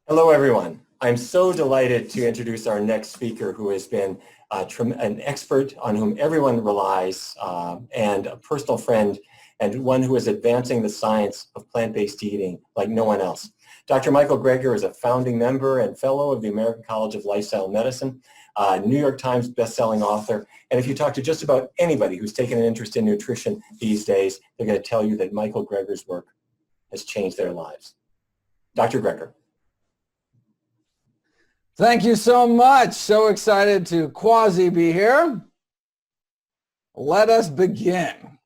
Hello, everyone. I'm so delighted to introduce our next speaker, who has been an expert on whom everyone relies, and a personal friend, and one who is advancing the science of plant-based eating like no one else. Dr. Michael Greger is a founding member and fellow of the American College of Lifestyle Medicine, New York Times bestselling author. And if you talk to just about anybody who's taken an interest in nutrition these days, they're going to tell you that Michael Greger's work has changed their lives. Dr. Greger. Thank you so much. So excited to quasi be here. Let us begin.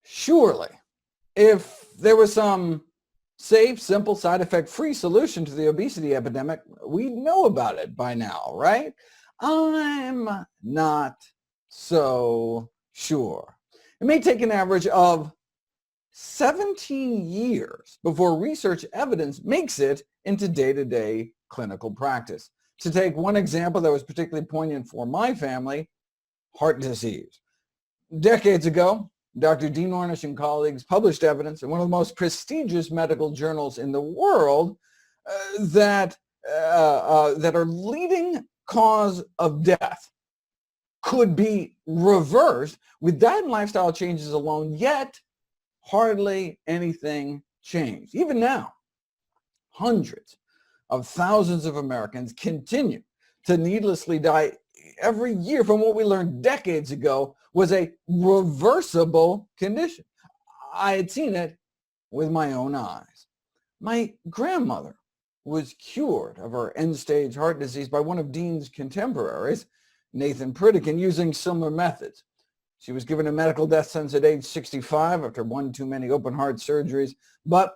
Surely, if there was some safe, simple, side effect-free solution to the obesity epidemic, we know about it by now, right? I'm not so sure. It may take an average of 17 years before research evidence makes it into day-to-day clinical practice. To take one example that was particularly poignant for my family, heart disease. Decades ago, Dr. Dean Ornish and colleagues published evidence in one of the most prestigious medical journals in the world that our leading cause of death could be reversed with diet and lifestyle changes alone, yet hardly anything changed. Even now, hundreds of thousands of Americans continue to needlessly die every year from what we learned decades ago was a reversible condition. I had seen it with my own eyes. My grandmother was cured of her end-stage heart disease by one of Dean's contemporaries, Nathan Pritikin, using similar methods. She was given a medical death sentence at age 65 after one too many open heart surgeries, but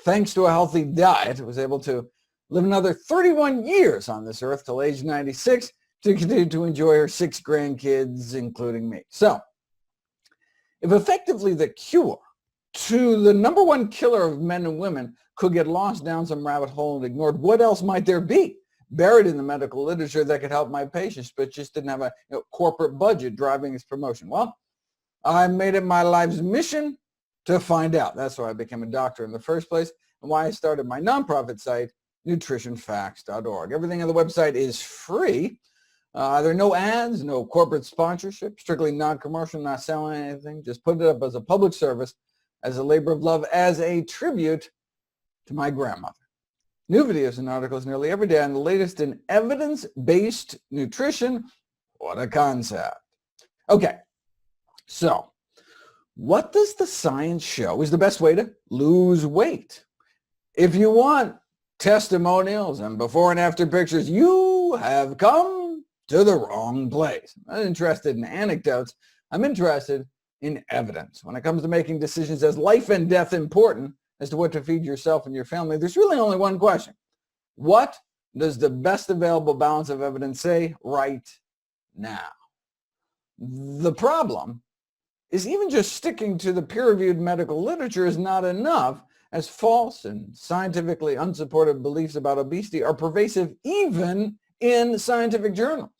thanks to a healthy diet, was able to live another 31 years on this earth till age 96 to continue to enjoy her 6 grandkids, including me. So, if effectively the cure to the number one killer of men and women could get lost down some rabbit hole and ignored, what else might there be buried in the medical literature that could help my patients, but just didn't have a corporate budget driving its promotion? Well, I made it my life's mission to find out. That's why I became a doctor in the first place, and why I started my nonprofit site, nutritionfacts.org. Everything on the website is free. There are no ads, no corporate sponsorship, strictly non-commercial, not selling anything. Just put it up as a public service, as a labor of love, as a tribute to my grandmother. New videos and articles nearly every day on the latest in evidence-based nutrition. What a concept. Okay, so what does the science show is the best way to lose weight? If you want testimonials and before and after pictures, you have come to the wrong place. I'm not interested in anecdotes. I'm interested in evidence. When it comes to making decisions as life and death important as to what to feed yourself and your family, there's really only one question. What does the best available balance of evidence say right now? The problem is even just sticking to the peer-reviewed medical literature is not enough, as false and scientifically unsupported beliefs about obesity are pervasive even in scientific journals.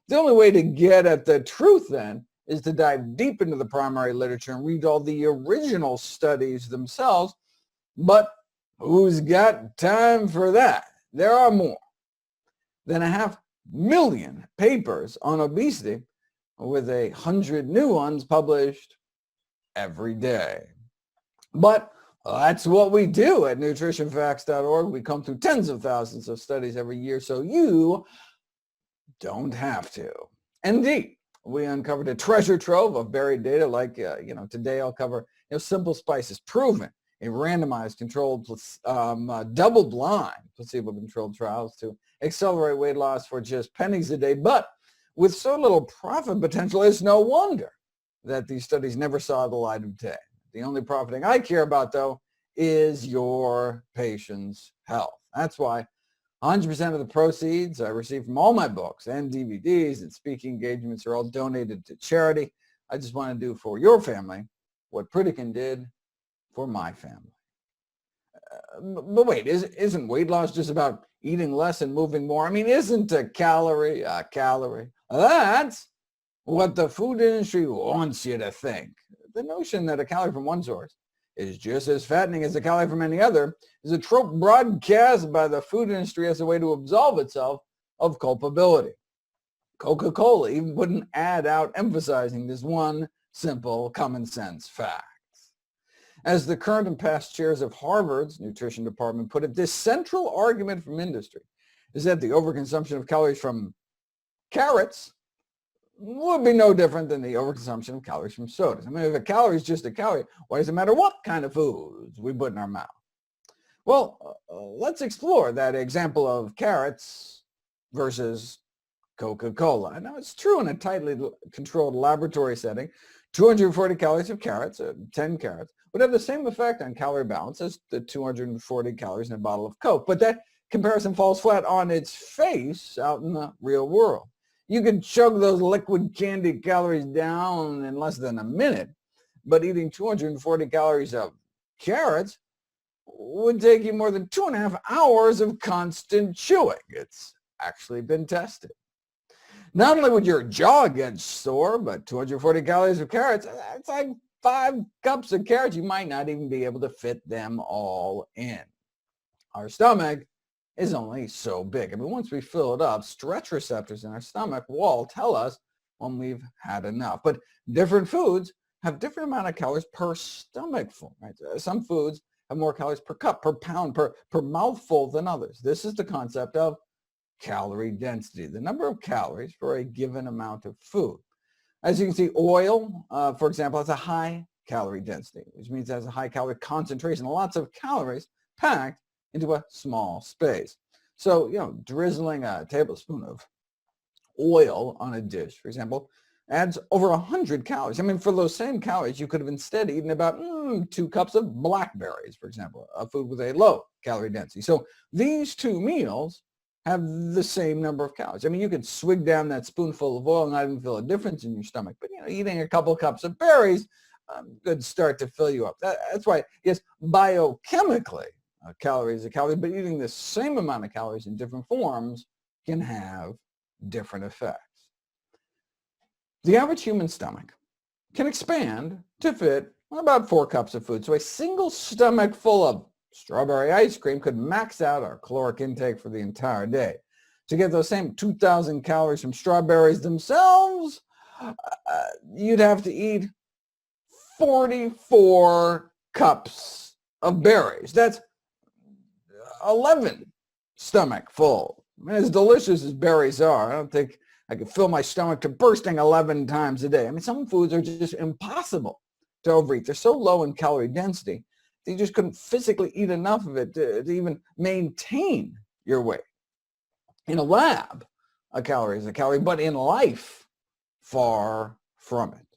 The only way to get at the truth then is to dive deep into the primary literature and read all the original studies themselves. But who's got time for that? There are more than 500,000 papers on obesity, with 100 new ones published every day. But that's what we do at nutritionfacts.org. We come through tens of thousands of studies every year, so you don't have to. Indeed, we uncovered a treasure trove of buried data like, today I'll cover simple spices proven in randomized, controlled, double-blind, placebo-controlled trials to accelerate weight loss for just pennies a day. But with so little profit potential, it's no wonder that these studies never saw the light of day. The only profiting I care about, though, is your patient's health. That's why 100% of the proceeds I receive from all my books and DVDs and speaking engagements are all donated to charity. I just want to do for your family what Pritikin did for my family. But wait, isn't weight loss just about eating less and moving more? I mean, isn't a calorie a calorie? That's what the food industry wants you to think. The notion that a calorie from one source is just as fattening as a calorie from any other is a trope broadcast by the food industry as a way to absolve itself of culpability. Coca-Cola even put an ad out emphasizing this one simple common sense fact. As the current and past chairs of Harvard's nutrition department put it, this central argument from industry is that the overconsumption of calories from carrots would be no different than the overconsumption of calories from sodas. I mean, if a calorie is just a calorie, why does it matter what kind of foods we put in our mouth? Well, let's explore that example of carrots versus Coca-Cola. Now, it's true in a tightly controlled laboratory setting, 240 calories of carrots, 10 carrots, would have the same effect on calorie balance as the 240 calories in a bottle of Coke. But that comparison falls flat on its face out in the real world. You can chug those liquid candy calories down in less than a minute, but eating 240 calories of carrots would take you more than 2.5 hours of constant chewing. It's actually been tested. Not only would your jaw get sore, but 240 calories of carrots, that's like 5 cups of carrots. You might not even be able to fit them all in. Our stomach is only so big. I mean, once we fill it up, stretch receptors in our stomach wall tell us when we've had enough. But different foods have different amount of calories per stomachful. Right? Some foods have more calories per cup, per pound, per mouthful than others. This is the concept of calorie density, the number of calories for a given amount of food. As you can see, oil, for example, has a high calorie density, which means it has a high calorie concentration, lots of calories packed into a small space. So, drizzling a tablespoon of oil on a dish, for example, adds over 100 calories. I mean, for those same calories, you could have instead eaten about 2 cups of blackberries, for example, a food with a low calorie density. So these two meals have the same number of calories. I mean, you could swig down that spoonful of oil and not even feel a difference in your stomach. But, eating a couple cups of berries could start to fill you up. That's why, yes, biochemically, a calorie is a calorie, but eating the same amount of calories in different forms can have different effects. The average human stomach can expand to fit about 4 cups of food. So a single stomach full of strawberry ice cream could max out our caloric intake for the entire day. To get those same 2,000 calories from strawberries themselves, you'd have to eat 44 cups of berries. That's 11 stomach full. I mean, as delicious as berries are, I don't think I could fill my stomach to bursting 11 times a day. I mean, some foods are just impossible to overeat. They're so low in calorie density that you just couldn't physically eat enough of it to even maintain your weight. In a lab, a calorie is a calorie, but in life, far from it.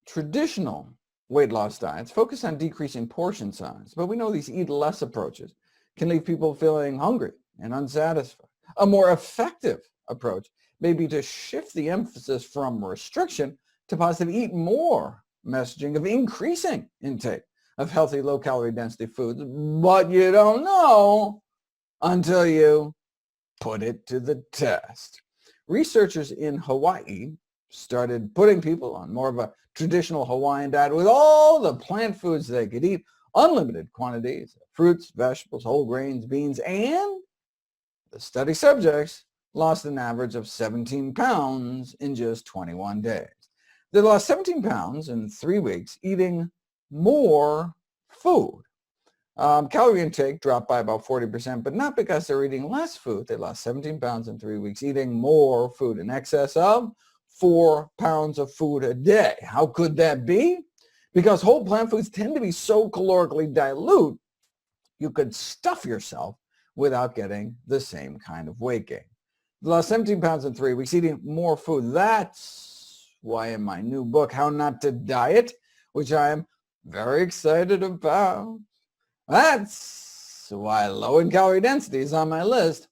Traditional weight loss diets focus on decreasing portion size, but we know these eat less approaches can leave people feeling hungry and unsatisfied. A more effective approach may be to shift the emphasis from restriction to positive eat more messaging of increasing intake of healthy low-calorie density foods, but you don't know until you put it to the test. Researchers in Hawaii started putting people on more of a traditional Hawaiian diet with all the plant foods they could eat, unlimited quantities of fruits, vegetables, whole grains, beans, and the study subjects lost an average of 17 pounds in just 21 days. They lost 17 pounds in 3 weeks eating more food. Calorie intake dropped by about 40%, but not because they're eating less food. They lost 17 pounds in 3 weeks eating more food, in excess of 4 pounds of food a day. How could that be? Because whole plant foods tend to be so calorically dilute, you could stuff yourself without getting the same kind of weight gain. They lost 17 pounds in 3 weeks eating more food. That's why in my new book, How Not to Diet, which I am very excited about, that's why low in calorie density is on my list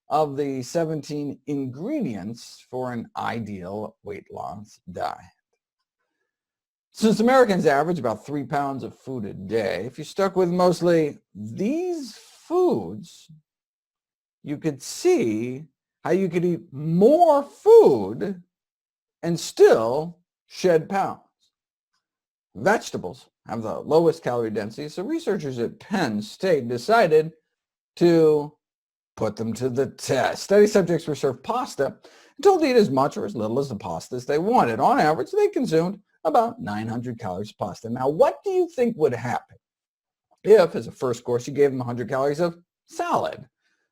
of the 17 ingredients for an ideal weight loss diet. Since Americans average about 3 pounds of food a day, if you stuck with mostly these foods, you could see how you could eat more food and still shed pounds. Vegetables have the lowest calorie density, so researchers at Penn State decided to put them to the test. Study subjects were served pasta and told to eat as much or as little as the pasta as they wanted. On average, they consumed about 900 calories of pasta. Now, what do you think would happen if, as a first course, you gave them 100 calories of salad,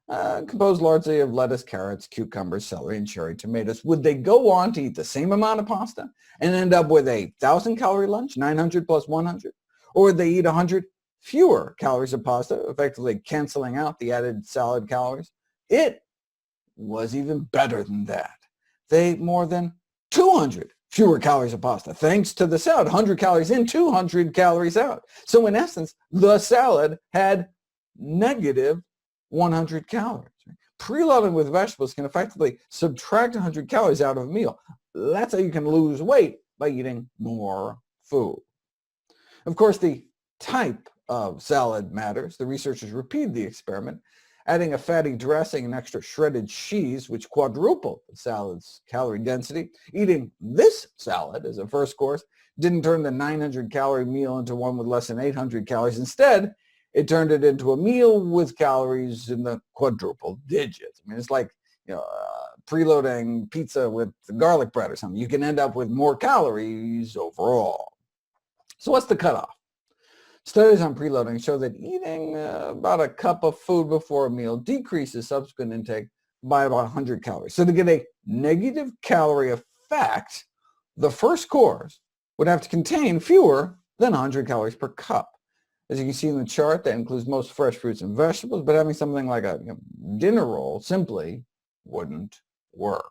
composed largely of lettuce, carrots, cucumbers, celery, and cherry tomatoes? Would they go on to eat the same amount of pasta and end up with a 1,000-calorie lunch, 900 plus 100? Or would they eat 100 fewer calories of pasta, effectively canceling out the added salad calories? It was even better than that. They ate more than 200 fewer calories of pasta, thanks to the salad. 100 calories in, 200 calories out. So in essence, the salad had negative 100 calories. Preloading with vegetables can effectively subtract 100 calories out of a meal. That's how you can lose weight, by eating more food. Of course, the type of salad matters. The researchers repeated the experiment, adding a fatty dressing and extra shredded cheese, which quadrupled the salad's calorie density. Eating this salad as a first course didn't turn the 900-calorie meal into one with less than 800 calories. Instead, it turned it into a meal with calories in the quadruple digits. I mean, it's like, preloading pizza with garlic bread or something. You can end up with more calories overall. So what's the cutoff? Studies on preloading show that eating about a cup of food before a meal decreases subsequent intake by about 100 calories. So to get a negative calorie effect, the first course would have to contain fewer than 100 calories per cup. As you can see in the chart, that includes most fresh fruits and vegetables, but having something like a dinner roll simply wouldn't work.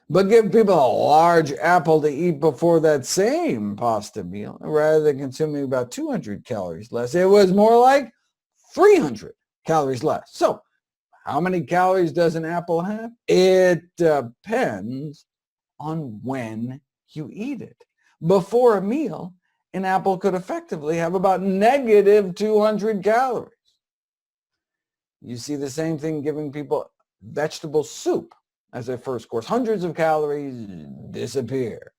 But give people a large apple to eat before that same pasta meal, rather than consuming about 200 calories less, it was more like 300 calories less. So how many calories does an apple have? It depends on when you eat it. Before a meal, an apple could effectively have about negative 200 calories. You see the same thing giving people vegetable soup as a first course. Hundreds of calories disappear.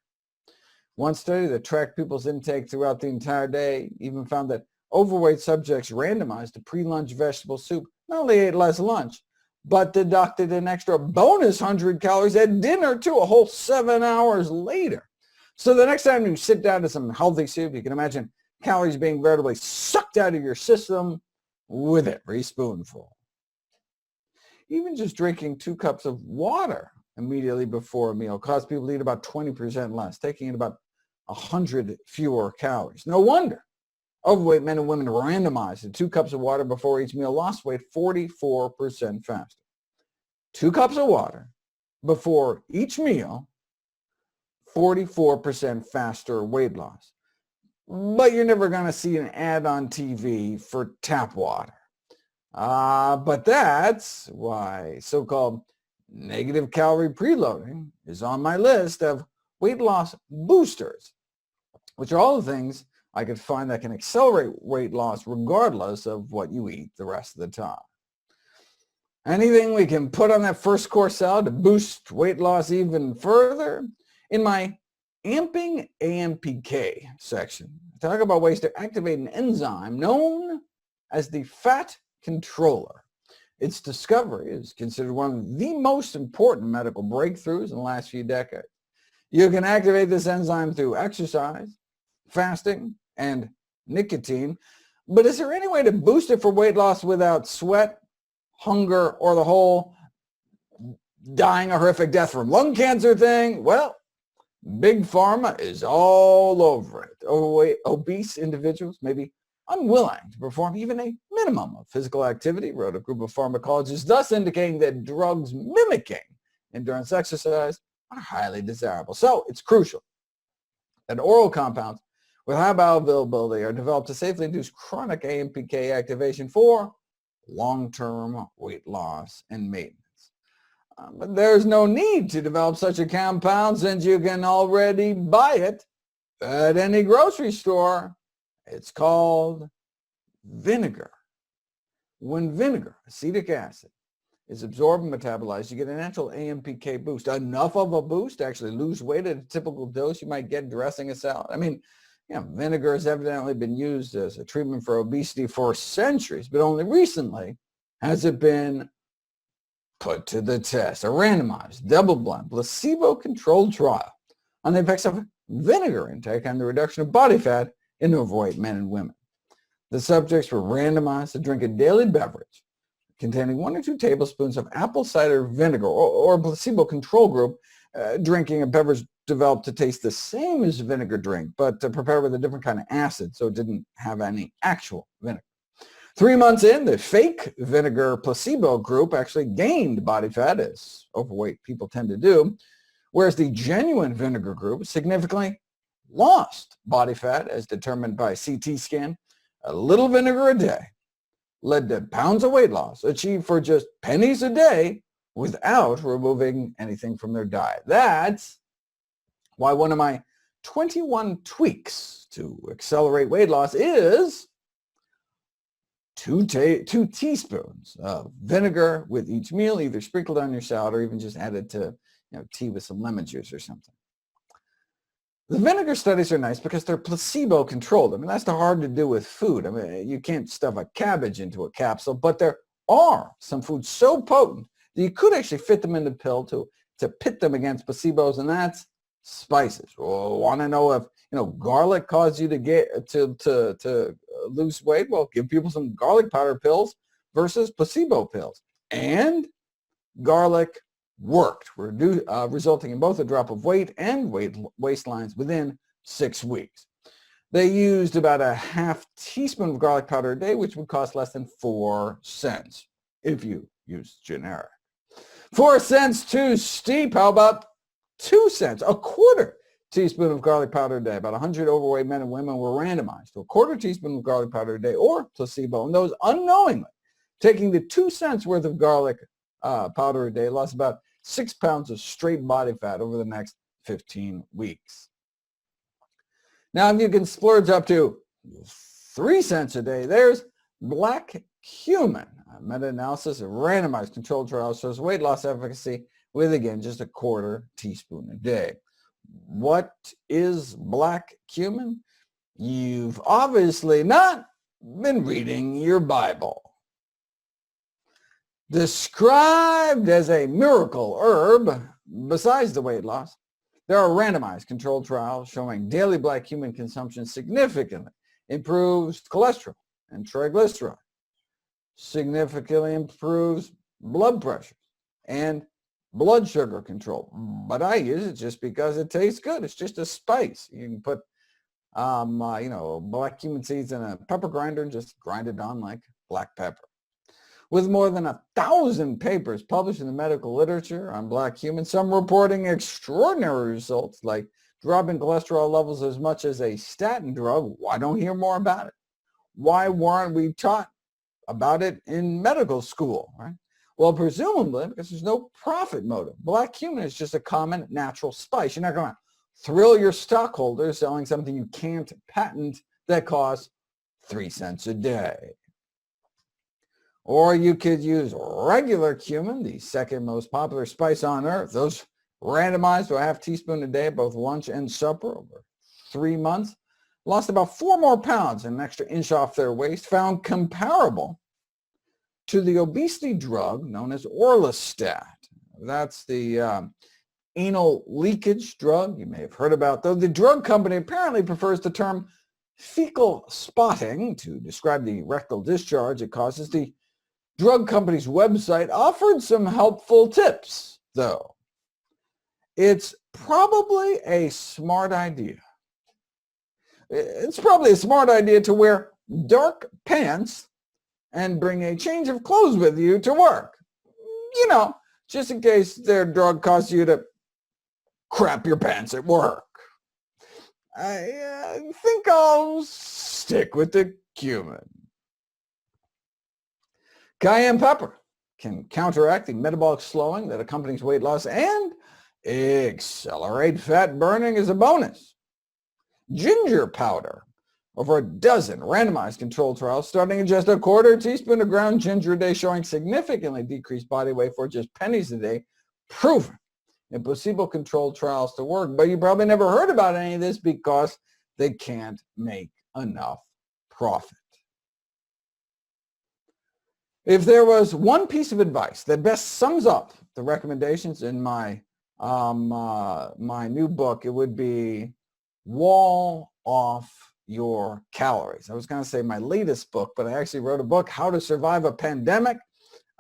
One study that tracked people's intake throughout the entire day even found that overweight subjects randomized to pre-lunch vegetable soup not only ate less lunch, but deducted an extra bonus 100 calories at dinner too, a whole 7 hours later. So the next time you sit down to some healthy soup, you can imagine calories being veritably sucked out of your system with every spoonful. Even just drinking 2 cups of water immediately before a meal caused people to eat about 20% less, taking in about 100 fewer calories. No wonder overweight men and women randomized to 2 cups of water before each meal lost weight 44% faster. 2 cups of water before each meal, 44% faster weight loss. But you're never going to see an ad on TV for tap water. But that's why so-called negative calorie preloading is on my list of weight loss boosters, which are all the things I could find that can accelerate weight loss regardless of what you eat the rest of the time. Anything we can put on that first course salad to boost weight loss even further? In my Amping AMPK section, I talk about ways to activate an enzyme known as the fat controller. Its discovery is considered one of the most important medical breakthroughs in the last few decades. You can activate this enzyme through exercise, fasting, and nicotine. But is there any way to boost it for weight loss without sweat, hunger, or the whole dying a horrific death from lung cancer thing? Well, Big Pharma is all over it. Overweight, obese individuals may be unwilling to perform even a minimum of physical activity, wrote a group of pharmacologists, thus indicating that drugs mimicking endurance exercise are highly desirable. So it's crucial that oral compounds with high bioavailability are developed to safely induce chronic AMPK activation for long-term weight loss and maintenance. But there's no need to develop such a compound since you can already buy it at any grocery store. It's called vinegar. When vinegar, acetic acid, is absorbed and metabolized, you get a natural AMPK boost. Enough of a boost to actually lose weight at a typical dose you might get dressing a salad. I mean, Vinegar has evidently been used as a treatment for obesity for centuries, but only recently has it been put to the test. A randomized, double-blind, placebo-controlled trial on the effects of vinegar intake on the reduction of body fat in overweight men and women. The subjects were randomized to drink a daily beverage containing 1 or 2 tablespoons of apple cider vinegar, or a placebo control group drinking a beverage developed to taste the same as vinegar drink, but prepared with a different kind of acid, so it didn't have any actual vinegar. 3 months in, the fake vinegar placebo group actually gained body fat, as overweight people tend to do, whereas the genuine vinegar group significantly lost body fat as determined by CT scan. A little vinegar a day led to pounds of weight loss achieved for just pennies a day without removing anything from their diet. That's why one of my 21 tweaks to accelerate weight loss is 2 teaspoons of vinegar with each meal, either sprinkled on your salad or even just added to tea with some lemon juice or something. The vinegar studies are nice because they're placebo controlled. I mean, that's hard to do with food. I mean, you can't stuff a cabbage into a capsule, but there are some foods so potent that you could actually fit them in the pill to pit them against placebos, and that's spices. Well, want to know if garlic caused you to lose weight? Well, give people some garlic powder pills versus placebo pills, and garlic worked, resulting in both a drop of weight and waistlines within 6 weeks. They used about a half teaspoon of garlic powder a day, which would cost less than 4 cents if you use generic. 4 cents too steep. How about 2 cents? A quarter teaspoon of garlic powder a day. About 100 overweight men and women were randomized to a quarter teaspoon of garlic powder a day or placebo, and those unknowingly taking the 2 cents worth of garlic powder a day lost about 6 pounds of straight body fat over the next 15 weeks. Now, if you can splurge up to 3 cents a day, there's black cumin. A meta-analysis of randomized controlled trials shows weight loss efficacy with, again, just a quarter teaspoon a day. What is black cumin? You've obviously not been reading your Bible. Described as a miracle herb, besides the weight loss, there are randomized controlled trials showing daily black cumin consumption significantly improves cholesterol and triglycerides, significantly improves blood pressure and blood sugar control. But I use it just because it tastes good. It's just a spice. You can put, black cumin seeds in a pepper grinder and just grind it on like black pepper. With more than 1,000 papers published in the medical literature on black cumin, some reporting extraordinary results like dropping cholesterol levels as much as a statin drug. Why don't we hear more about it? Why weren't we taught about it in medical school, right? Well, presumably because there's no profit motive. Black cumin is just a common natural spice. You're not going to thrill your stockholders selling something you can't patent that costs 3 cents a day. Or you could use regular cumin, the second most popular spice on earth. Those randomized to a half teaspoon a day, both lunch and supper over 3 months, lost about 4 more pounds and an extra inch off their waist, found comparable to the obesity drug known as orlistat. That's the anal leakage drug you may have heard about, though the drug company apparently prefers the term fecal spotting to describe the rectal discharge it causes. The drug company's website offered some helpful tips, though. It's probably a smart idea. It's probably a smart idea to wear dark pants and bring a change of clothes with you to work. Just in case their drug causes you to crap your pants at work. I think I'll stick with the cumin. Cayenne pepper can counteract the metabolic slowing that accompanies weight loss and accelerate fat burning as a bonus. Ginger powder. Over a dozen randomized controlled trials starting at just a quarter teaspoon of ground ginger a day showing significantly decreased body weight for just pennies a day, proven in placebo-controlled trials to work. But you probably never heard about any of this because they can't make enough profit. If there was one piece of advice that best sums up the recommendations in my my new book, it would be wall off your calories. I was going to say my latest book, but I actually wrote a book, How to Survive a Pandemic,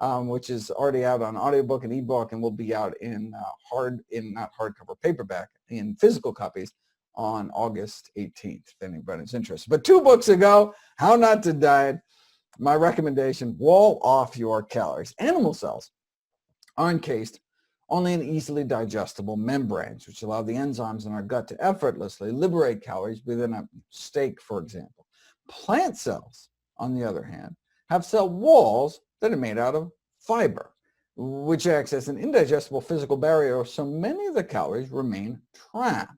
which is already out on audiobook and ebook and will be out in not hardcover, paperback, in physical copies on August 18th, if anybody's interested. But 2 books ago, How Not to Diet, my recommendation, wall off your calories. Animal cells are encased only in easily digestible membranes, which allow the enzymes in our gut to effortlessly liberate calories within a steak, for example. Plant cells, on the other hand, have cell walls that are made out of fiber, which acts as an indigestible physical barrier, so many of the calories remain trapped.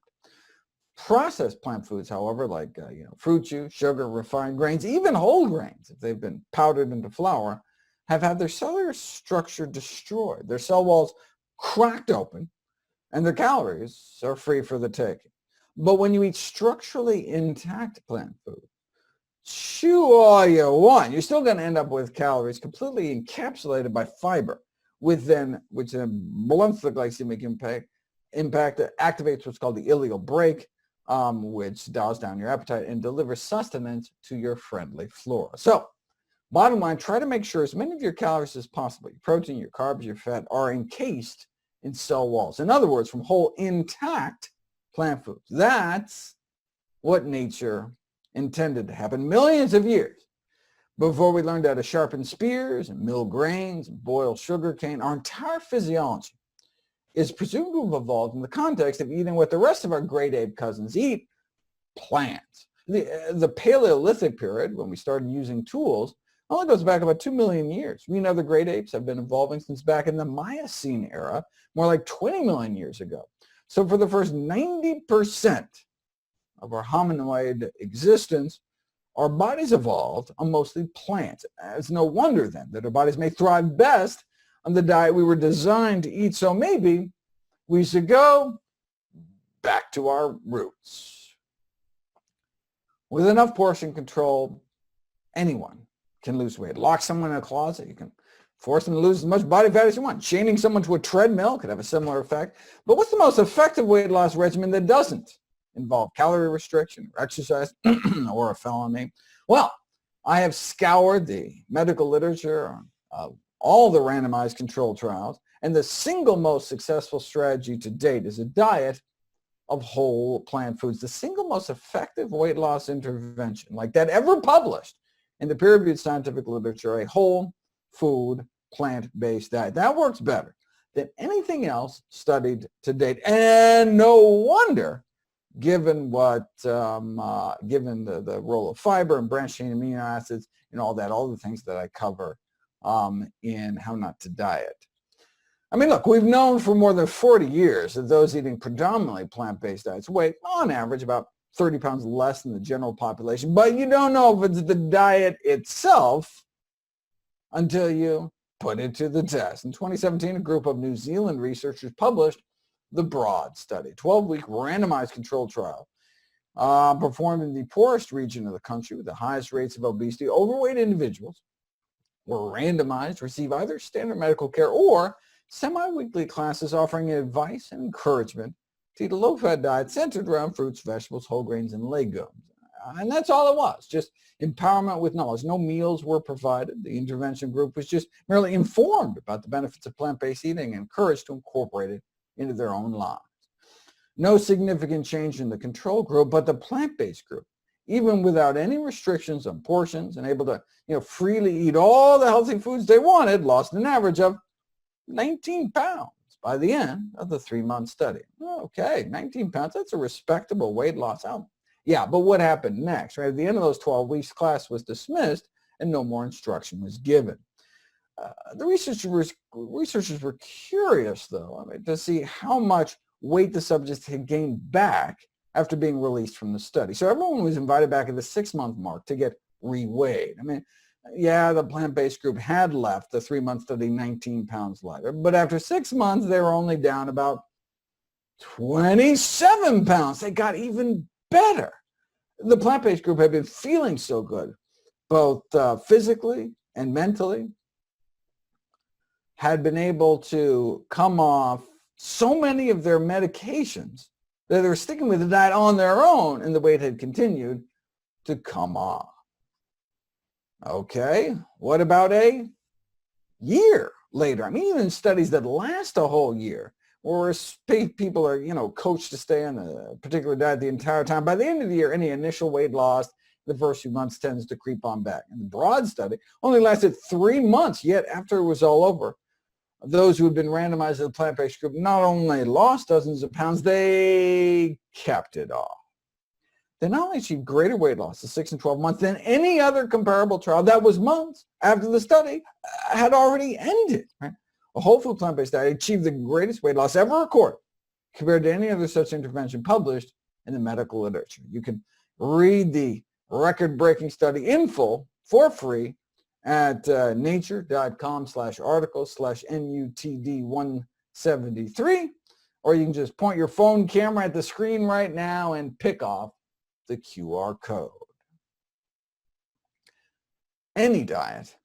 Processed plant foods, however, like fruit juice, sugar, refined grains, even whole grains, if they've been powdered into flour, have had their cellular structure destroyed, their cell walls cracked open, and their calories are free for the taking. But when you eat structurally intact plant food, chew all you want, you're still going to end up with calories completely encapsulated by fiber, which then blunts the glycemic impact, activates what's called the ileal brake, which dials down your appetite and delivers sustenance to your friendly flora. So, bottom line, try to make sure as many of your calories as possible, your protein, your carbs, your fat, are encased in cell walls. In other words, from whole intact plant foods. That's what nature intended to happen millions of years before we learned how to sharpen spears and mill grains and boil sugar cane. Our entire physiology is presumed to have evolved in the context of eating what the rest of our great ape cousins eat, plants. The Paleolithic period, when we started using tools, only goes back about 2 million years. We know the great apes have been evolving since back in the Miocene era, more like 20 million years ago. So for the first 90% of our hominoid existence, our bodies evolved on mostly plants. It's no wonder then that our bodies may thrive best on the diet we were designed to eat. So maybe we should go back to our roots. With enough portion control, anyone can lose weight. Lock someone in a closet. You can force them to lose as much body fat as you want. Chaining someone to a treadmill could have a similar effect. But what's the most effective weight loss regimen that doesn't involve calorie restriction, or exercise, or a felony? Well, I have scoured the medical literature on all the randomized controlled trials, and the single most successful strategy to date is a diet of whole plant foods. The single most effective weight loss intervention like that ever published in the peer-reviewed scientific literature, a whole food plant-based diet. That works better than anything else studied to date. And no wonder, given what, given the role of fiber and branched-chain amino acids and all the things that I cover in How Not to Diet. I mean, look, we've known for more than 40 years that those eating predominantly plant-based diets weigh, on average, about 30 pounds less than the general population. But you don't know if it's the diet itself until you put it to the test. In 2017, a group of New Zealand researchers published the BROAD study, 12-week randomized controlled trial performed in the poorest region of the country with the highest rates of obesity. Overweight individuals were randomized to receive either standard medical care or semi-weekly classes offering advice and encouragement to eat a low-fat diet centered around fruits, vegetables, whole grains, and legumes. And that's all it was, just empowerment with knowledge. No meals were provided. The intervention group was just merely informed about the benefits of plant-based eating and encouraged to incorporate it into their own lives. No significant change in the control group, but the plant-based group, even without any restrictions on portions and able to freely eat all the healthy foods they wanted, lost an average of 19 pounds by the end of the 3-month study. Okay, 19 pounds, that's a respectable weight loss out. Yeah, but what happened next? Right at the end of those 12 weeks, class was dismissed and no more instruction was given. The researchers were curious, though, to see how much weight the subjects had gained back after being released from the study. So everyone was invited back at the 6-month mark to get reweighed. Yeah, the plant-based group had left the 3-month study 19 pounds lighter, but after 6 months, they were only down about 27 pounds. They got even better. The plant-based group had been feeling so good, both physically and mentally, had been able to come off so many of their medications that they were sticking with the diet on their own, and the weight had continued to come off. Okay, what about a year later? I mean, even studies that last a whole year, where people are, coached to stay on a particular diet the entire time. By the end of the year, any initial weight loss the first few months tends to creep on back. And the broad study only lasted 3 months, yet after it was all over, those who had been randomized to the plant-based group not only lost dozens of pounds, they kept it off. They not only achieved greater weight loss at 6 and 12 months than any other comparable trial that was months after the study had already ended. Right? A whole food plant-based diet achieved the greatest weight loss ever recorded compared to any other such intervention published in the medical literature. You can read the record-breaking study in full for free at nature.com/article/NUTD173, or you can just point your phone camera at the screen right now and pick off the QR code. Any diet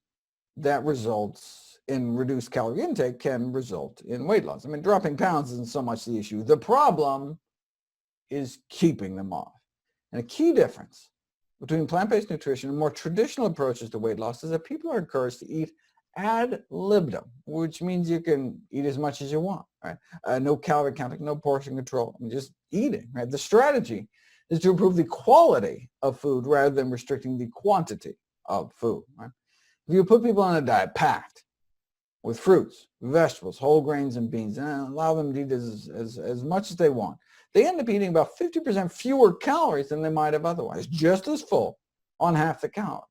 that results in reduced calorie intake can result in weight loss. I mean, dropping pounds isn't so much the issue. The problem is keeping them off. And a key difference between plant-based nutrition and more traditional approaches to weight loss is that people are encouraged to eat ad libitum, which means you can eat as much as you want, right? No calorie counting, no portion control, I mean, just eating, right? The strategy is to improve the quality of food rather than restricting the quantity of food, right? If you put people on a diet packed with fruits, vegetables, whole grains, and beans, and allow them to eat as much as they want, they end up eating about 50% fewer calories than they might have otherwise, just as full on half the calories.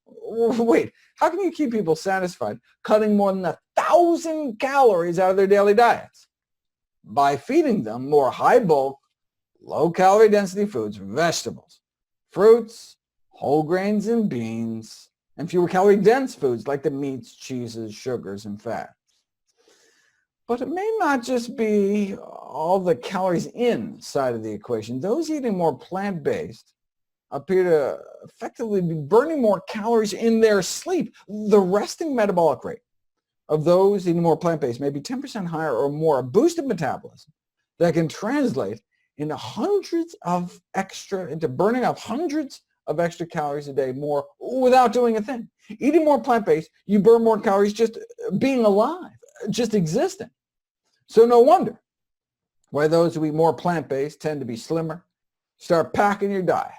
Wait, how can you keep people satisfied cutting more than 1,000 calories out of their daily diets? By feeding them more high-bulk, low-calorie density foods, vegetables, fruits, whole grains and beans, and fewer calorie-dense foods like the meats, cheeses, sugars, and fats. But it may not just be all the calories in side of the equation. Those eating more plant-based appear to effectively be burning more calories in their sleep. The resting metabolic rate of those eating more plant-based may be 10% higher or more, a boosted metabolism that can translate into burning off hundreds of extra calories a day more without doing a thing. Eating more plant-based, you burn more calories just being alive, just existing. So no wonder why those who eat more plant-based tend to be slimmer. Start packing your diet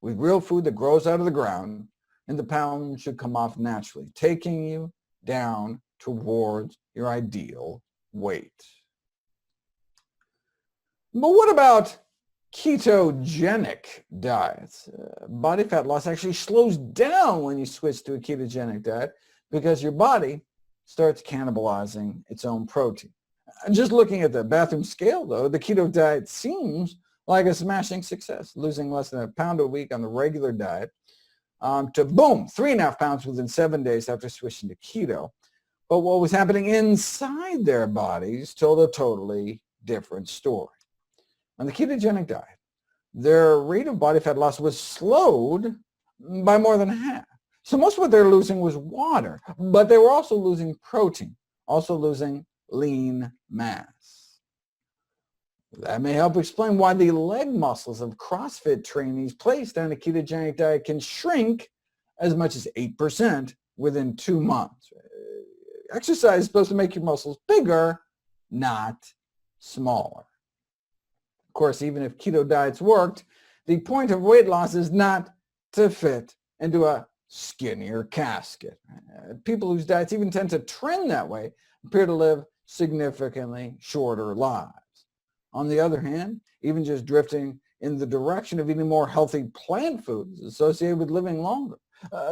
with real food that grows out of the ground, and the pounds should come off naturally, taking you down towards your ideal weight. But what about ketogenic diets? Body fat loss actually slows down when you switch to a ketogenic diet because your body starts cannibalizing its own protein. Just looking at the bathroom scale, though, the keto diet seems like a smashing success, losing less than a pound a week on the regular diet to, boom, 3.5 pounds within 7 days after switching to keto. But what was happening inside their bodies told a totally different story. On the ketogenic diet, their rate of body fat loss was slowed by more than half. So most of what they're losing was water, but they were also losing protein, also losing lean mass. That may help explain why the leg muscles of CrossFit trainees placed on a ketogenic diet can shrink as much as 8% within 2 months. Exercise is supposed to make your muscles bigger, not smaller. Of course, even if keto diets worked, the point of weight loss is not to fit into a skinnier casket. People whose diets even tend to trend that way appear to live significantly shorter lives. On the other hand, even just drifting in the direction of eating more healthy plant foods is associated with living longer.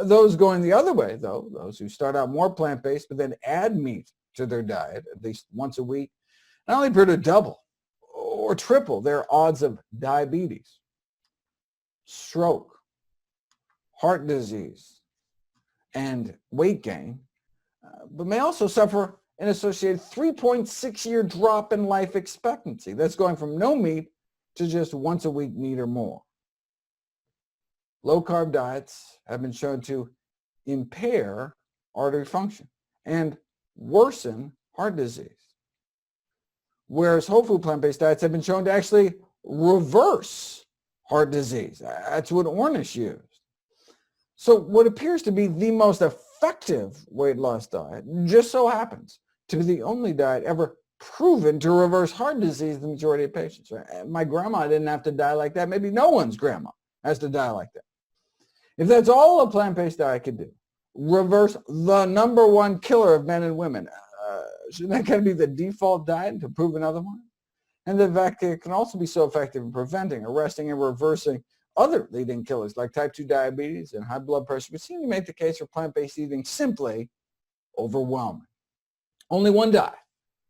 Those going the other way, though, those who start out more plant-based but then add meat to their diet at least once a week, not only appear to double or triple their odds of diabetes, stroke, heart disease, and weight gain, but may also suffer an associated 3.6-year drop in life expectancy. That's going from no meat to just once a week meat or more. low-carb diets have been shown to impair artery function and worsen heart disease, whereas whole food plant-based diets have been shown to actually reverse heart disease. That's what Ornish used. So what appears to be the most effective weight loss diet just so happens to be the only diet ever proven to reverse heart disease in the majority of patients. Right? My grandma didn't have to die like that. Maybe no one's grandma has to die like that. If that's all a plant-based diet could do, reverse the number one killer of men and women, shouldn't that kind of be the default diet to prove another one? And the fact that it can also be so effective in preventing, arresting, and reversing other leading killers like type 2 diabetes and high blood pressure would seem to make the case for plant-based eating simply overwhelming. Only one diet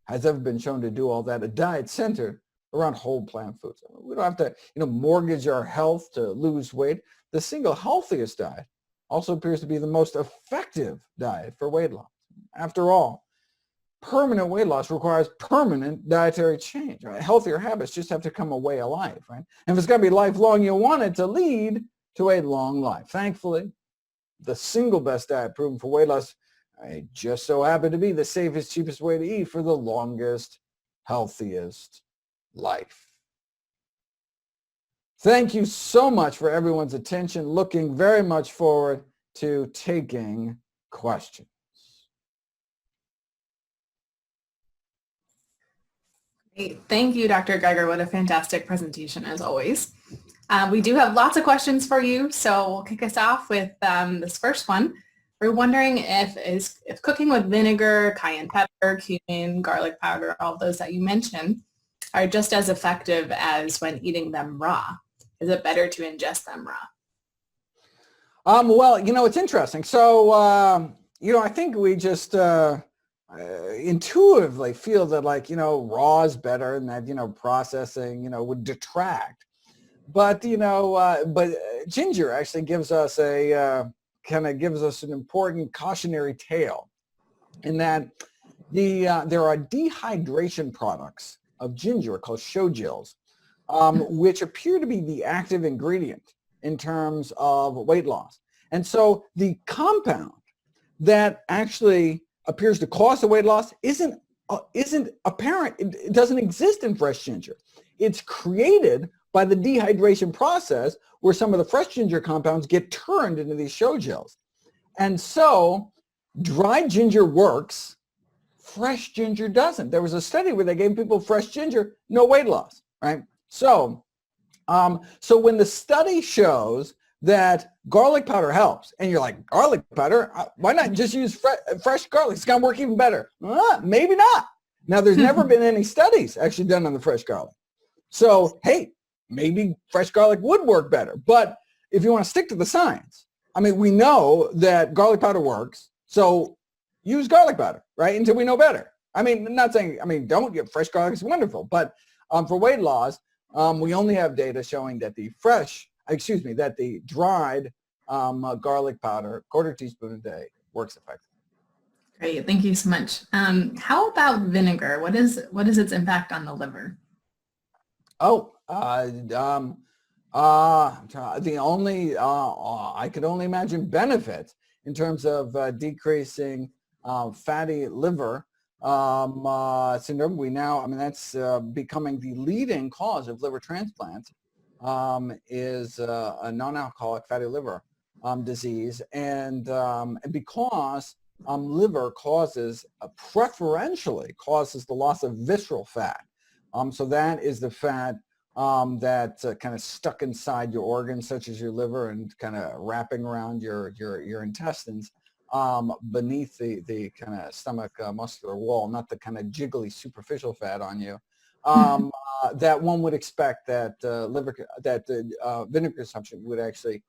has ever been shown to do all that, a diet centered around whole plant foods. We don't have to, mortgage our health to lose weight. The single healthiest diet also appears to be the most effective diet for weight loss. After all, permanent weight loss requires permanent dietary change. Right? Healthier habits just have to come a way of life, right? And if it's going to be lifelong, you want it to lead to a long life. Thankfully, the single best diet proven for weight loss just so happened to be the safest, cheapest way to eat for the longest, healthiest life. Thank you so much for everyone's attention. Looking very much forward to taking questions. Great. Thank you, Dr. Geiger. What a fantastic presentation, as always. We do have lots of questions for you, so we'll kick us off with this first one. We're wondering if cooking with vinegar, cayenne pepper, cumin, garlic powder, all those that you mentioned, are just as effective as when eating them raw. Is it better to ingest them raw? Well, it's interesting. So, I think we just intuitively feel that raw is better and that, processing, would detract. But, but ginger actually gives us an important cautionary tale in that there are dehydration products of ginger called show gels, which appear to be the active ingredient in terms of weight loss. And so the compound that actually appears to cause the weight loss isn't apparent. It doesn't exist in fresh ginger. It's created by the dehydration process where some of the fresh ginger compounds get turned into these show gels. And so dried ginger works, fresh ginger doesn't. There was a study where they gave people fresh ginger, no weight loss, right? So when the study shows that garlic powder helps, and you're like, garlic powder? Why not just use fresh garlic? It's going to work even better. Maybe not. Now, there's never been any studies actually done on the fresh garlic. So, hey, maybe fresh garlic would work better. But if you want to stick to the science, we know that garlic powder works, so use garlic powder, right, until we know better. Not saying, don't get fresh garlic. It's wonderful. But for weight loss, we only have data showing that the dried garlic powder, quarter teaspoon a day, works effectively. Great, thank you so much. How about vinegar? What is its impact on the liver? I could only imagine benefits in terms of decreasing fatty liver syndrome. We now, that's becoming the leading cause of liver transplant, is a non-alcoholic fatty liver disease. And because liver preferentially causes the loss of visceral fat. So that is the fat that kind of stuck inside your organs, such as your liver, and kind of wrapping around your intestines beneath the kind of stomach muscular wall, not the kind of jiggly superficial fat on you. That one would expect that vinegar consumption would actually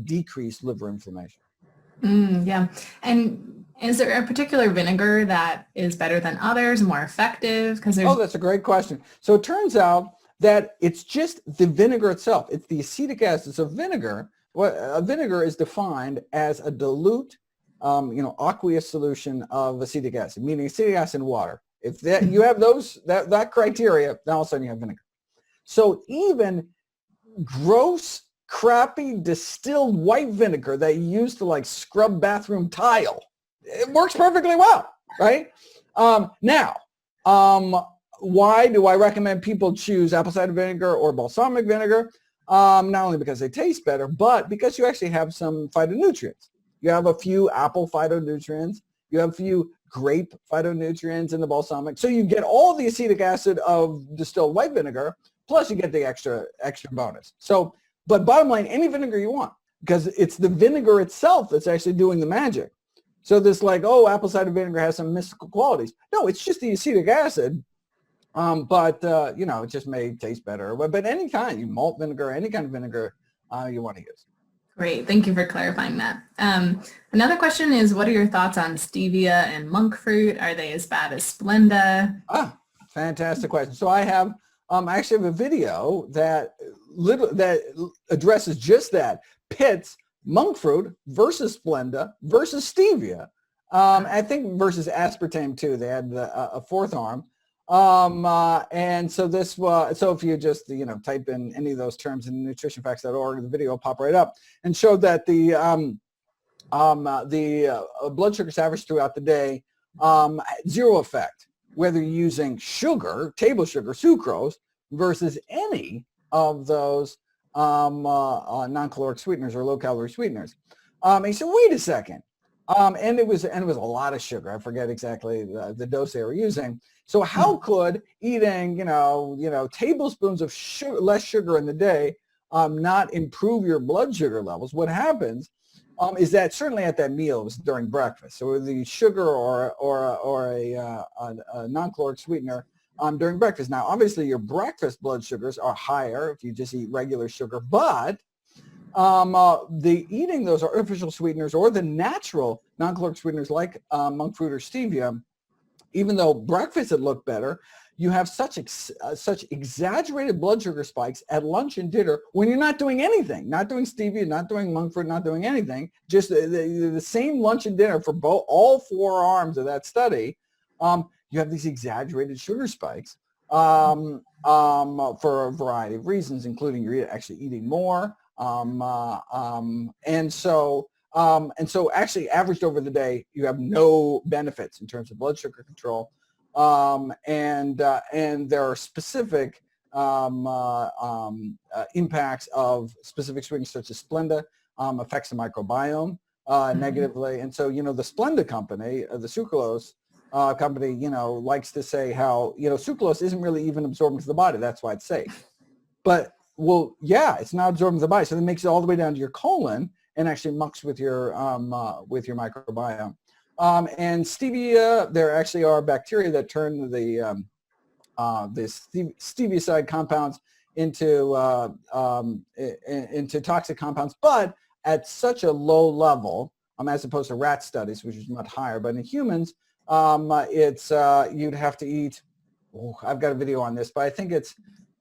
decrease liver inflammation. Yeah. And is there a particular vinegar that is better than others, more effective? That's a great question. So it turns out that it's just the vinegar itself. It's the acetic acid. So vinegar, vinegar is defined as a dilute, aqueous solution of acetic acid, meaning acetic acid and water. If you have that criteria, then all of a sudden you have vinegar. So even gross crappy distilled white vinegar that you use to like scrub bathroom tile. It works perfectly well, right? Now, why do I recommend people choose apple cider vinegar or balsamic vinegar? Not only because they taste better, but because you actually have some phytonutrients. You have a few apple phytonutrients. You have a few grape phytonutrients in the balsamic. So you get all the acetic acid of distilled white vinegar, plus you get the extra bonus. So, but bottom line, any vinegar you want, because it's the vinegar itself that's actually doing the magic. So this like, oh, apple cider vinegar has some mystical qualities. No, it's just the acetic acid. But it just may taste better. But any kind, you malt vinegar, any kind of vinegar you want to use. Great. Thank you for clarifying that. Another question is, what are your thoughts on stevia and monk fruit? Are they as bad as Splenda? Fantastic question. So I have I actually have a video that addresses just that, pits monk fruit versus Splenda versus stevia. I think versus aspartame too. They had a fourth arm. And so this was, so if you just, type in any of those terms in nutritionfacts.org, the video will pop right up and showed that the blood sugars average throughout the day, zero effect, whether you're using sugar, table sugar, sucrose, versus any of those non-caloric sweeteners or low-calorie sweeteners. And he said, wait a second. And it was a lot of sugar. I forget exactly the dose they were using. So how could eating, tablespoons of sugar, less sugar in the day, not improve your blood sugar levels? What happens is that certainly at that meal, it was during breakfast. So the sugar or a non-caloric sweetener during breakfast. Now, obviously, your breakfast blood sugars are higher if you just eat regular sugar, but the eating those artificial sweeteners or the natural non-caloric sweeteners like monk fruit or stevia, even though breakfast would look better, you have such exaggerated blood sugar spikes at lunch and dinner when you're not doing anything, not doing stevia, not doing monk fruit, not doing anything, just the same lunch and dinner for all four arms of that study. You have these exaggerated sugar spikes for a variety of reasons, including you're actually eating more. And so actually averaged over the day, you have no benefits in terms of blood sugar control. And there are specific impacts of specific sweeteners such as Splenda, affects the microbiome negatively. And so, the Splenda company, the sucralose company, likes to say how, sucralose isn't really even absorbed into the body. That's why it's safe. But well, yeah, it's not absorbed into the body, so it makes it all the way down to your colon and actually mucks with your microbiome. And stevia, there actually are bacteria that turn the stevia-side compounds into toxic compounds, but at such a low level, as opposed to rat studies, which is much higher. But in humans, it's you'd have to eat. I've got a video on this, but I think it's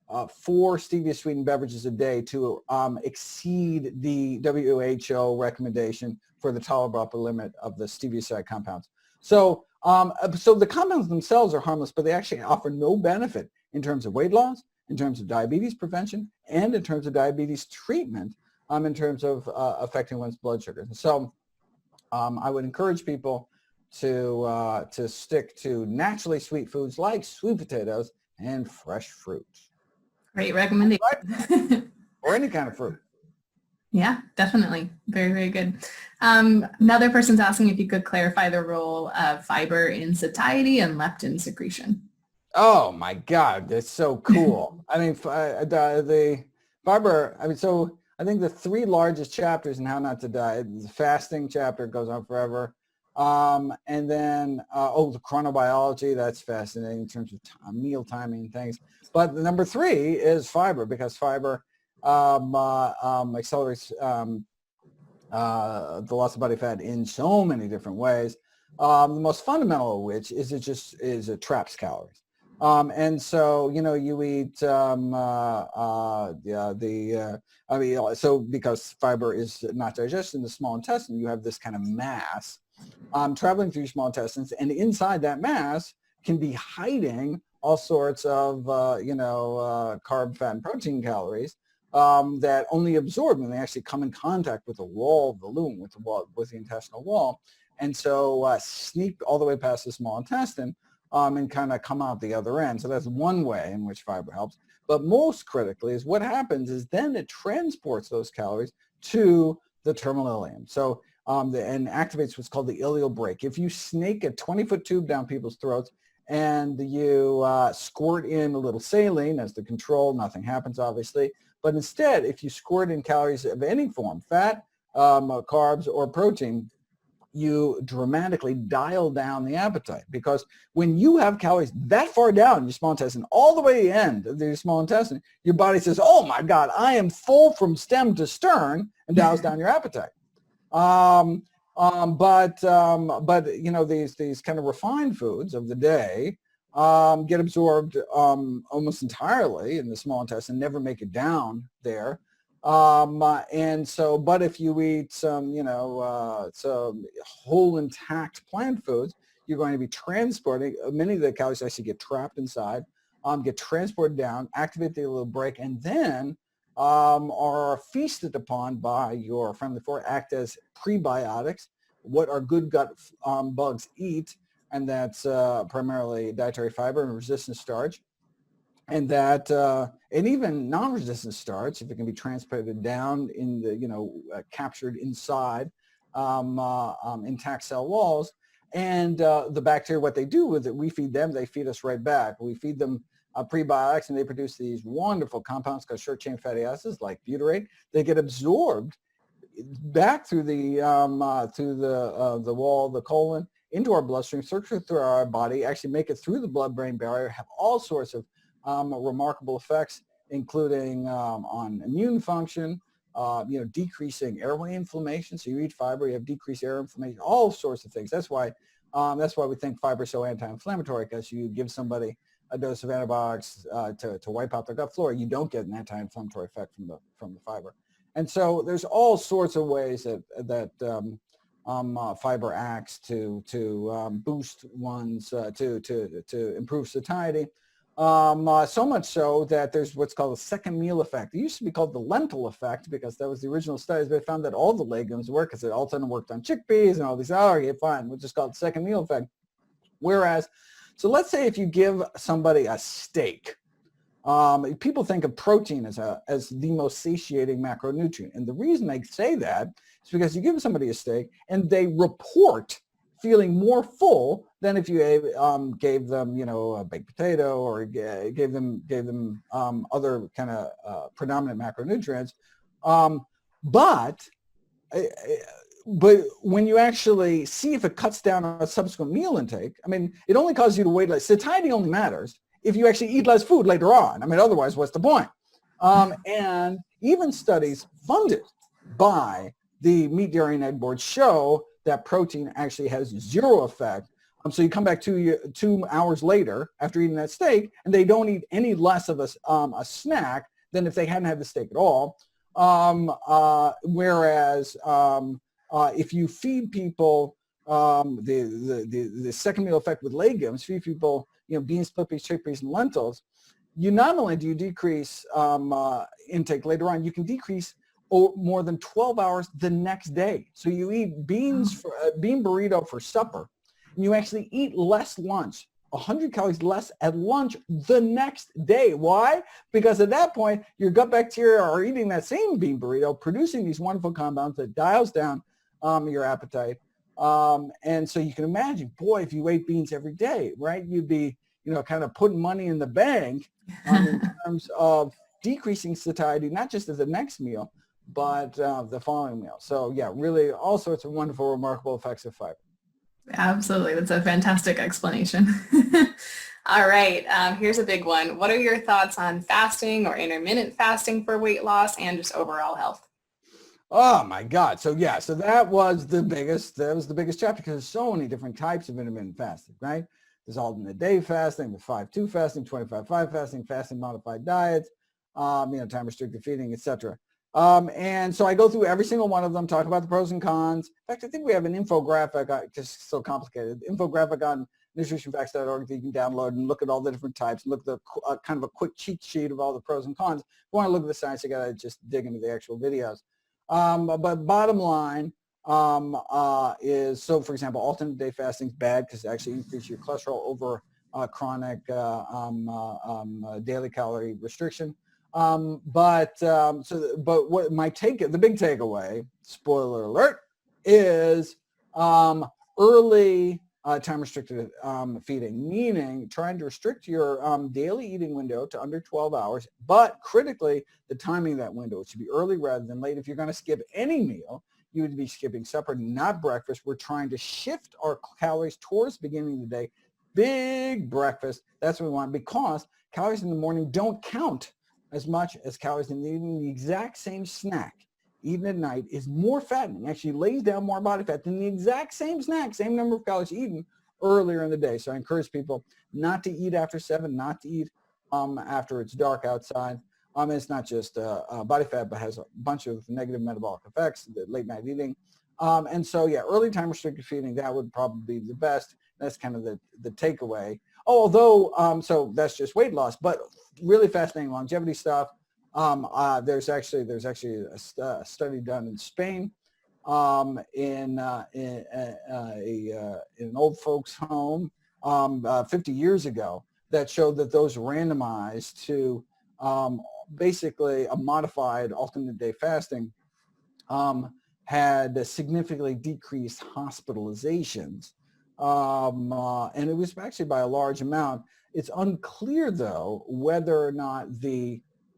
4 stevia-sweetened beverages a day to exceed the WHO recommendation for the tolerable upper limit of the stevia-side compounds. So, so the compounds themselves are harmless, but they actually offer no benefit in terms of weight loss, in terms of diabetes prevention, and in terms of diabetes treatment, in terms of affecting one's blood sugar. So, I would encourage people to stick to naturally sweet foods like sweet potatoes and fresh fruit. Great recommendation. Or any kind of fruit. Yeah, definitely. Very, very good. Another person's asking if you could clarify the role of fiber in satiety and leptin secretion. Oh my God, that's so cool. I mean, the fiber, so I think the 3 largest chapters in How Not to Diet, the fasting chapter goes on forever. And then, the chronobiology, that's fascinating in terms of meal timing and things. But the number 3 is fiber, because fiber accelerates the loss of body fat in so many different ways. The most fundamental of which is it traps calories. And so, you eat, so because fiber is not digested in the small intestine, you have this kind of mass traveling through your small intestines, and inside that mass can be hiding all sorts of, carb, fat, and protein calories that only absorb when they actually come in contact with the wall of the lumen, with the intestinal wall, and so sneak all the way past the small intestine and kind of come out the other end. So that's one way in which fiber helps. But most critically is what happens is then it transports those calories to the terminal ileum. So and activates what's called the ileal brake. If you snake a 20-foot tube down people's throats and you squirt in a little saline as the control, nothing happens obviously. But instead, if you squirt in calories of any form, fat, carbs, or protein, you dramatically dial down the appetite, because when you have calories that far down in your small intestine, all the way to the end of your small intestine, your body says, oh my God, I am full from stem to stern, and dials down your appetite. But you know, these kind of refined foods of the day get absorbed almost entirely in the small intestine, never make it down there. And so, but if you eat some, you know, some whole intact plant foods, you're going to be transporting, many of the calories actually get trapped inside, get transported down, activate the ileal brake, and then are feasted upon by your family flora, act as prebiotics, what our good gut bugs eat, and that's primarily dietary fiber and resistant starch. And that, and even non-resistant starch, if it can be transported down in the, you know, captured inside intact cell walls. And the bacteria, what they do with it, we feed them, they feed us right back. We feed them prebiotics, and they produce these wonderful compounds called short-chain fatty acids like butyrate. They get absorbed back through the wall of the colon into our bloodstream, circulate through our body, actually make it through the blood-brain barrier, have all sorts of remarkable effects, including on immune function, you know, decreasing airway inflammation. So you eat fiber, you have decreased air inflammation, all sorts of things. That's why we think fiber is so anti-inflammatory, because you give somebody a dose of antibiotics to wipe out their gut flora, you don't get an anti-inflammatory effect from the fiber. And so there's all sorts of ways that fiber acts to boost one's to improve satiety. So much so that there's what's called a second meal effect. It used to be called the lentil effect, because that was the original studies. They found that all the legumes work, because it all of a sudden worked on chickpeas and all these. Oh, okay, fine. We'll just call it the second meal effect. Whereas, so let's say if you give somebody a steak, people think of protein as the most satiating macronutrient. And the reason they say that is because you give somebody a steak and they report feeling more full than if you gave them, you know, a baked potato, or gave them other kind of predominant macronutrients. But when you actually see if it cuts down on a subsequent meal intake, I mean, it only causes you to weigh less. Satiety only matters if you actually eat less food later on. I mean, otherwise, what's the point? And even studies funded by the Meat, Dairy, and Egg Board show that protein actually has zero effect. So you come back 2 hours later after eating that steak, and they don't eat any less of a snack than if they hadn't had the steak at all. Whereas if you feed people the second meal effect with legumes, feed people, you know, beans, split peas, chickpeas, and lentils, you not only do you decrease intake later on, you can decrease more than 12 hours the next day. So you eat beans, bean burrito for supper, and you actually eat less lunch, 100 calories less at lunch the next day. Why? Because at that point, your gut bacteria are eating that same bean burrito, producing these wonderful compounds that dials down your appetite. And so you can imagine, boy, if you ate beans every day, right, you'd be, you know, kind of putting money in the bank in terms of decreasing satiety, not just at the next meal, but the following meal. So yeah, really all sorts of wonderful, remarkable effects of fiber. Absolutely. That's a fantastic explanation. All right. Here's a big one. What are your thoughts on fasting or intermittent fasting for weight loss and just overall health? Oh my God. So yeah, so that was the biggest chapter, because there's so many different types of intermittent fasting, right? There's alternate day fasting, the 5-2 fasting, 25-5 fasting, fasting modified diets, you know, time restricted feeding, etc. And so I go through every single one of them, talk about the pros and cons. In fact, I think we have an infographic, just so complicated, infographic on nutritionfacts.org that you can download and look at all the different types, look at the kind of a quick cheat sheet of all the pros and cons. If you want to look at the science, you got to just dig into the actual videos. But bottom line is, so for example, alternate day fasting is bad because it actually increases your cholesterol over chronic daily calorie restriction. But what the big takeaway, spoiler alert, is early time restricted feeding, meaning trying to restrict your daily eating window to under 12 hours, but critically the timing of that window. It should be early rather than late. If you're going to skip any meal, you would be skipping supper, not breakfast. We're trying to shift our calories towards the beginning of the day. Big breakfast, that's what we want, because calories in the morning don't count as much as calories in the evening. The exact same snack eaten at night is more fattening, actually lays down more body fat than the exact same snack, same number of calories eaten earlier in the day. So I encourage people not to eat after 7, not to eat after it's dark outside. It's not just body fat, but has a bunch of negative metabolic effects, the late night eating. And so, yeah, early time restricted feeding, that would probably be the best. That's kind of the takeaway. Although, so that's just weight loss, but really fascinating longevity stuff. There's actually a study done in Spain in an old folks home 50 years ago that showed that those randomized to basically a modified alternate day fasting had significantly decreased hospitalizations. And it was actually by a large amount. It's unclear, though, whether or not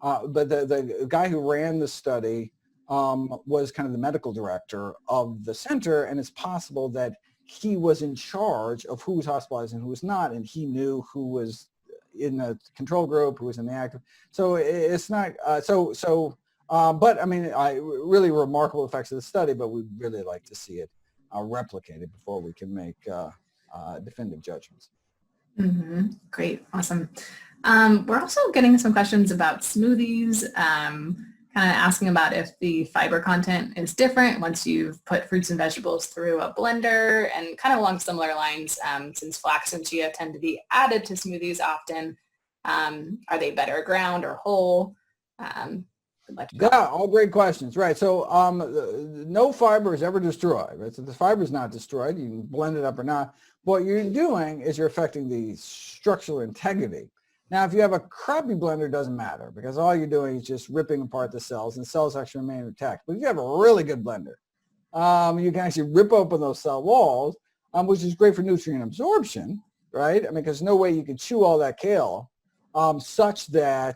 but the guy who ran the study was kind of the medical director of the center, and it's possible that he was in charge of who was hospitalized and who was not, and he knew who was in the control group, who was in the active. So it's not, but I mean, really remarkable effects of the study, but we'd really like to see it replicated before we can make definitive judgments. Mm-hmm. Great. Awesome. We're also getting some questions about smoothies, kind of asking about if the fiber content is different once you've put fruits and vegetables through a blender, and kind of along similar lines, since flax and chia tend to be added to smoothies often, are they better ground or whole? Yeah, all great questions. Right. So no fiber is ever destroyed. Right? So the fiber is not destroyed. You can blend it up or not. What you're doing is you're affecting the structural integrity. Now, if you have a crappy blender, it doesn't matter because all you're doing is just ripping apart the cells, and the cells actually remain intact. But if you have a really good blender, you can actually rip open those cell walls, which is great for nutrient absorption, right? I mean, because no way you can chew all that kale such that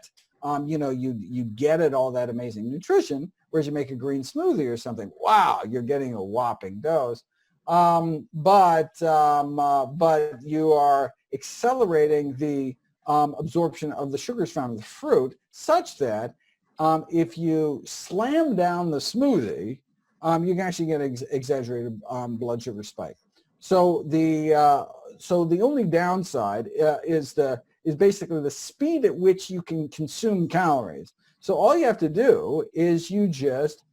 you get it all that amazing nutrition, whereas you make a green smoothie or something. Wow, you're getting a whopping dose. But you are accelerating the absorption of the sugars found in the fruit such that if you slam down the smoothie, you can actually get exaggerated blood sugar spike. So the only downside is basically the speed at which you can consume calories. So all you have to do is you just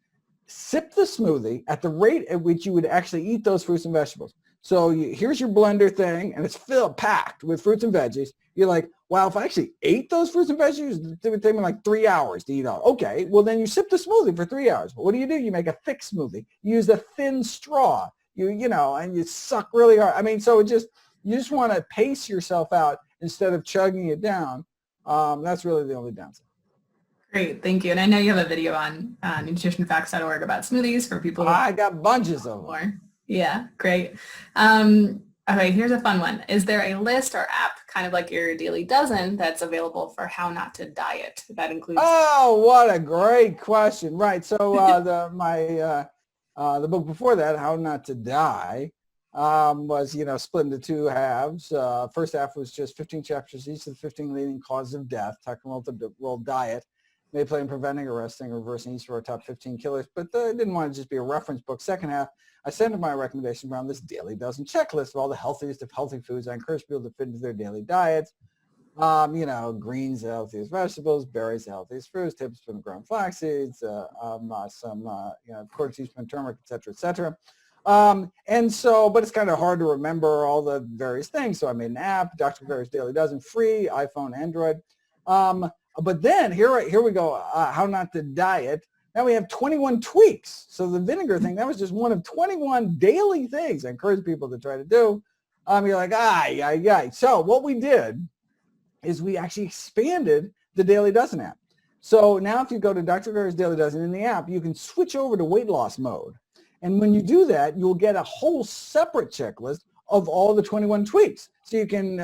sip the smoothie at the rate at which you would actually eat those fruits and vegetables. So here's your blender thing, and it's packed with fruits and veggies. You're like, wow, if I actually ate those fruits and veggies, it would take me like 3 hours to eat all. Okay, well then you sip the smoothie for 3 hours. What do? You make a thick smoothie. You use a thin straw. And you suck really hard. I mean, so you just want to pace yourself out instead of chugging it down. That's really the only downside. Great, thank you. And I know you have a video on nutritionfacts.org about smoothies for people. I got bunches of them. Yeah, great. Okay, here's a fun one. Is there a list or app, kind of like your Daily Dozen, that's available for how not to diet? That includes. Oh, what a great question! Right. So the book before that, How Not to Die, was split into 2 halves. First half was just 15 chapters, each of the 15 leading causes of death, talking about the world diet. May play in preventing, arresting, reversing each of our top 15 killers, but I didn't want to just be a reference book. Second half, I centered my recommendations around this Daily Dozen checklist of all the healthiest of healthy foods I encourage people to fit into their daily diets. Greens, the healthiest vegetables, berries, the healthiest fruits, tablespoon of ground flax seeds, some quarter teaspoon turmeric, et cetera, et cetera. And so, but it's kind of hard to remember all the various things. So I made an app, Dr. Gary's Daily Dozen, free, iPhone, Android. But then here we go, how not to diet. Now we have 21 tweaks. So the vinegar thing, that was just one of 21 daily things I encourage people to try to do. You're like, ay. So what we did is we actually expanded the Daily Dozen app. So now if you go to Dr. Gary's Daily Dozen in the app, you can switch over to weight loss mode. And when you do that, you'll get a whole separate checklist of all the 21 tweaks. So you can,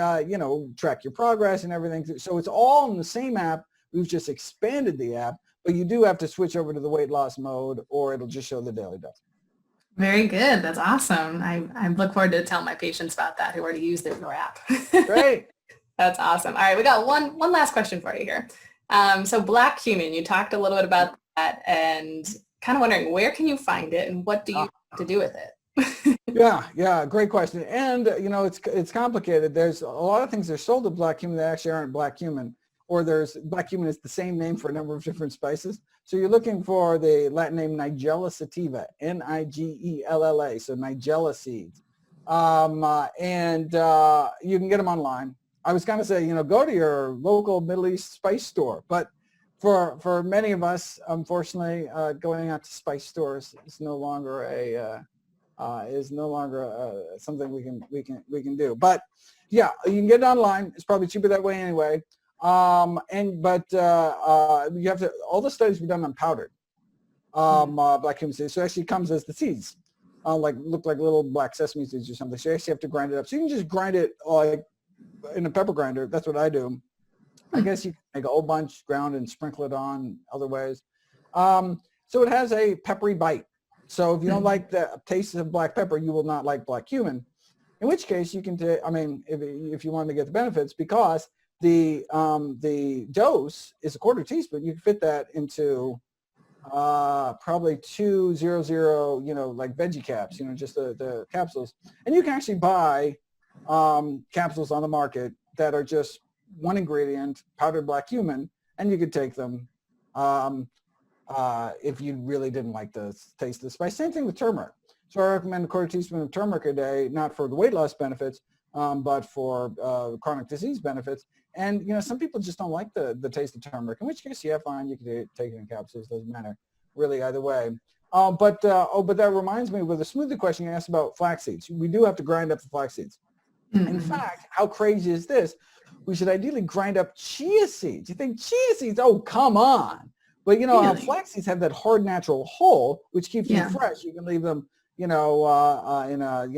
track your progress and everything. So it's all in the same app. We've just expanded the app, but you do have to switch over to the weight loss mode or it'll just show the Daily Dozen. Very good. That's awesome. I look forward to telling my patients about that who already use your app. Great. That's awesome. All right, we got one last question for you here. So black cumin, you talked a little bit about that and kind of wondering where can you find it and what do you have to do with it? Yeah, great question. And it's complicated. There's a lot of things that are sold as black cumin that actually aren't black cumin, or there's black cumin is the same name for a number of different spices. So you're looking for the Latin name Nigella sativa, Nigella, so Nigella seeds. And you can get them online. I was going to say, go to your local Middle East spice store, but for many of us, unfortunately, going out to spice stores is no longer something we can do. But yeah, you can get it online. It's probably cheaper that way anyway. But you have to. All the studies were done on powdered black cumin seeds, so it actually comes as the seeds, look like little black sesame seeds or something. So you actually have to grind it up. So you can just grind it like in a pepper grinder. That's what I do. I guess you can make a whole bunch, ground and sprinkle it on other ways. So it has a peppery bite. So if you don't like the taste of black pepper, you will not like black cumin. In which case you can take, if you want to get the benefits, because the dose is a quarter teaspoon, you can fit that into probably 200, like veggie caps, just the capsules. And you can actually buy capsules on the market that are just one ingredient, powdered black cumin, and you could take them if you really didn't like the taste of the spice. Same thing with turmeric. So I recommend a quarter teaspoon of turmeric a day, not for the weight loss benefits, but for chronic disease benefits. And, some people just don't like the taste of turmeric, in which case, yeah, fine, you can take it in capsules, doesn't matter really either way. But that reminds me, with the smoothie question you asked about flax seeds. We do have to grind up the flax seeds. Mm-hmm. In fact, how crazy is this? We should ideally grind up chia seeds. You think chia seeds? Oh, come on. But really? Flax seeds have that hard natural hull, which keeps them fresh. You can leave them, in a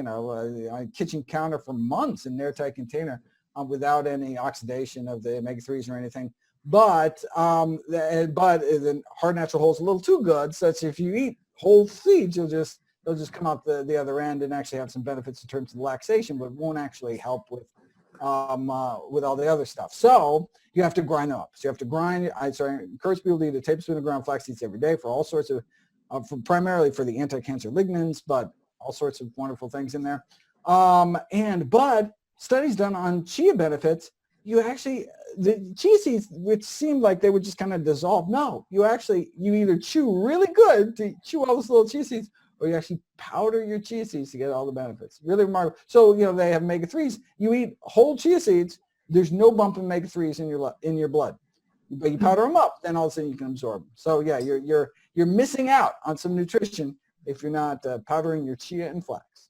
kitchen counter for months in an airtight container without any oxidation of the omega-3s or anything. But the hard natural hull is a little too good, such if you eat whole seeds, they'll just come out the other end and actually have some benefits in terms of laxation, but it won't actually help with all the other stuff. So you have to grind them up. So you have to grind. I encourage people to eat a tablespoon of ground flax seeds every day for all sorts of, primarily for the anti-cancer lignans, but all sorts of wonderful things in there. But studies done on chia benefits, the chia seeds, which seemed like they would just kind of dissolve. No, you either chew really good to chew all those little chia seeds, or you actually powder your chia seeds to get all the benefits. Really remarkable. So, they have omega-3s. You eat whole chia seeds, there's no bump in omega-3s in your blood. But you powder them up, then all of a sudden you can absorb them. So yeah, you're missing out on some nutrition if you're not powdering your chia and flax.